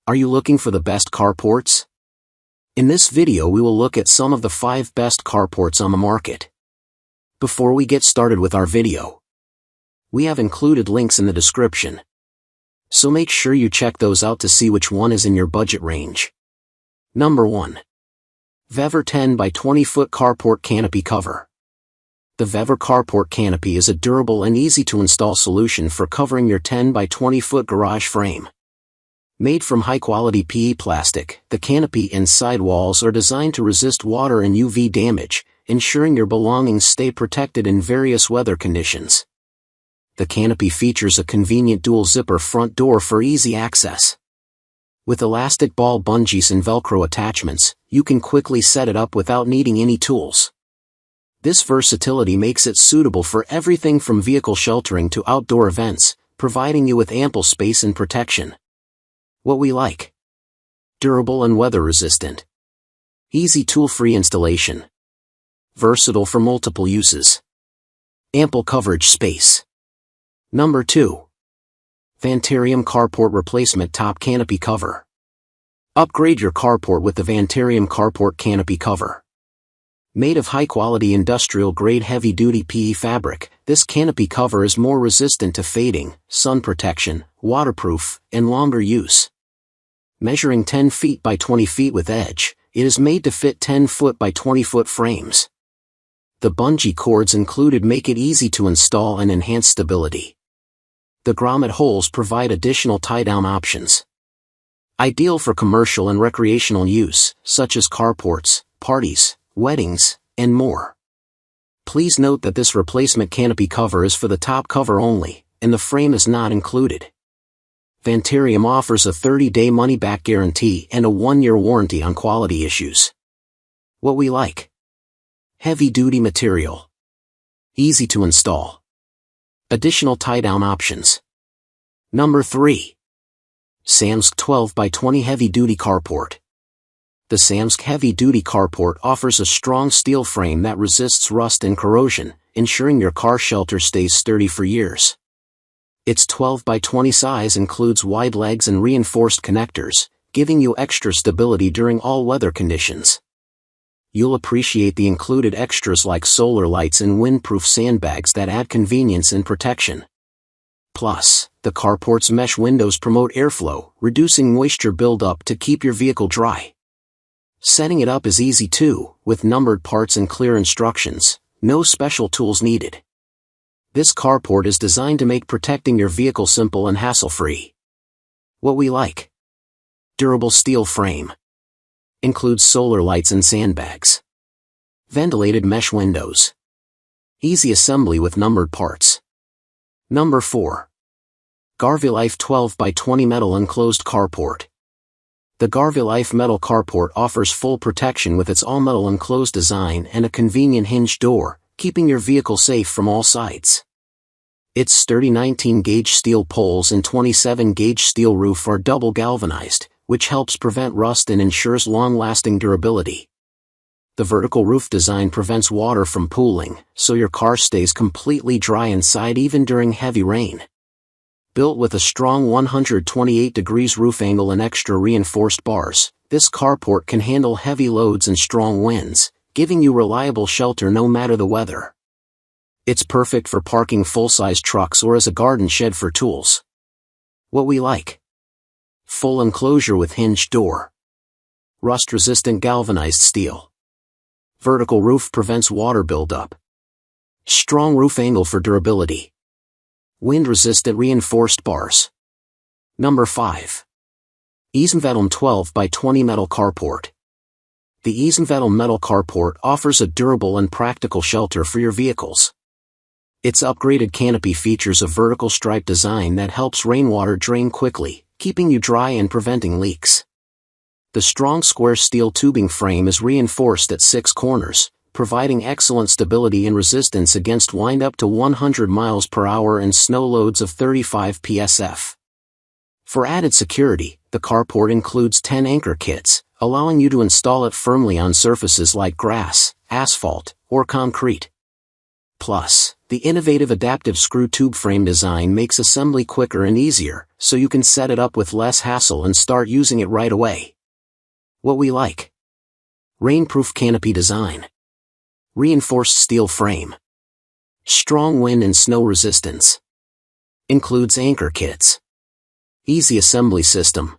Are you looking for the best carports? In this video we will look at some of the 5 best carports on the market. Before we get started with our video, we have included links in the description, so make sure you check those out to see which one is in your budget range. Number 1. VEVOR 10 by 20 foot Carport Canopy Cover. The VEVOR Carport Canopy is a durable and easy to install solution for covering your 10 by 20 foot garage frame. Made from high-quality PE plastic, the canopy and sidewalls are designed to resist water and UV damage, ensuring your belongings stay protected in various weather conditions. The canopy features a convenient dual-zipper front door for easy access. With elastic ball bungees and Velcro attachments, you can quickly set it up without needing any tools. This versatility makes it suitable for everything from vehicle sheltering to outdoor events, providing you with ample space and protection. What we like: durable and weather-resistant, easy tool-free installation, versatile for multiple uses, ample coverage space. Number 2. Vanteriam Carport Replacement Top Canopy Cover. Upgrade your carport with the Vanteriam Carport Canopy Cover. Made of high-quality industrial-grade heavy-duty PE fabric, this canopy cover is more resistant to fading, sun protection, waterproof, and longer use. Measuring 10 feet by 20 feet with edge, it is made to fit 10 foot by 20 foot frames. The bungee cords included make it easy to install and enhance stability. The grommet holes provide additional tie-down options. Ideal for commercial and recreational use, such as carports, parties, weddings, and more. Please note that this replacement canopy cover is for the top cover only, and the frame is not included. Vanteriam offers a 30-day money-back guarantee and a 1-year warranty on quality issues. What we like: heavy-duty material, easy to install, additional tie-down options. Number 3. Sannwsg 12 by 20 Heavy-Duty Carport. The Sannwsg Heavy-Duty Carport offers a strong steel frame that resists rust and corrosion, ensuring your car shelter stays sturdy for years. Its 12 by 20 size includes wide legs and reinforced connectors, giving you extra stability during all weather conditions. You'll appreciate the included extras like solar lights and windproof sandbags that add convenience and protection. Plus, the carport's mesh windows promote airflow, reducing moisture buildup to keep your vehicle dry. Setting it up is easy too, with numbered parts and clear instructions, no special tools needed. This carport is designed to make protecting your vehicle simple and hassle-free. What we like: durable steel frame. Includes solar lights and sandbags. Ventilated mesh windows. Easy assembly with numbered parts. Number 4. GarveeLife 12 by 20 Metal Enclosed Carport. The GarveeLife metal carport offers full protection with its all-metal enclosed design and a convenient hinged door, keeping your vehicle safe from all sides. Its sturdy 19-gauge steel poles and 27-gauge steel roof are double galvanized, which helps prevent rust and ensures long-lasting durability. The vertical roof design prevents water from pooling, so your car stays completely dry inside even during heavy rain. Built with a strong 128 degrees roof angle and extra reinforced bars, this carport can handle heavy loads and strong winds, giving you reliable shelter no matter the weather. It's perfect for parking full-size trucks or as a garden shed for tools. What we like: full enclosure with hinged door, rust-resistant galvanized steel, vertical roof prevents water buildup, strong roof angle for durability, wind-resistant reinforced bars. Number 5. Easmvetaln 12 by 20 Metal Carport. The Easmvetaln metal carport offers a durable and practical shelter for your vehicles. Its upgraded canopy features a vertical stripe design that helps rainwater drain quickly, keeping you dry and preventing leaks. The strong square steel tubing frame is reinforced at 6 corners, providing excellent stability and resistance against wind up to 100 miles per hour and snow loads of 35 psf. For added security, the carport includes 10 anchor kits, allowing you to install it firmly on surfaces like grass, asphalt, or concrete. Plus, The innovative adaptive screw tube frame design makes assembly quicker and easier, so you can set it up with less hassle and start using it right away. What we like: rainproof canopy design, reinforced steel frame, strong wind and snow resistance, includes anchor kits, easy assembly system,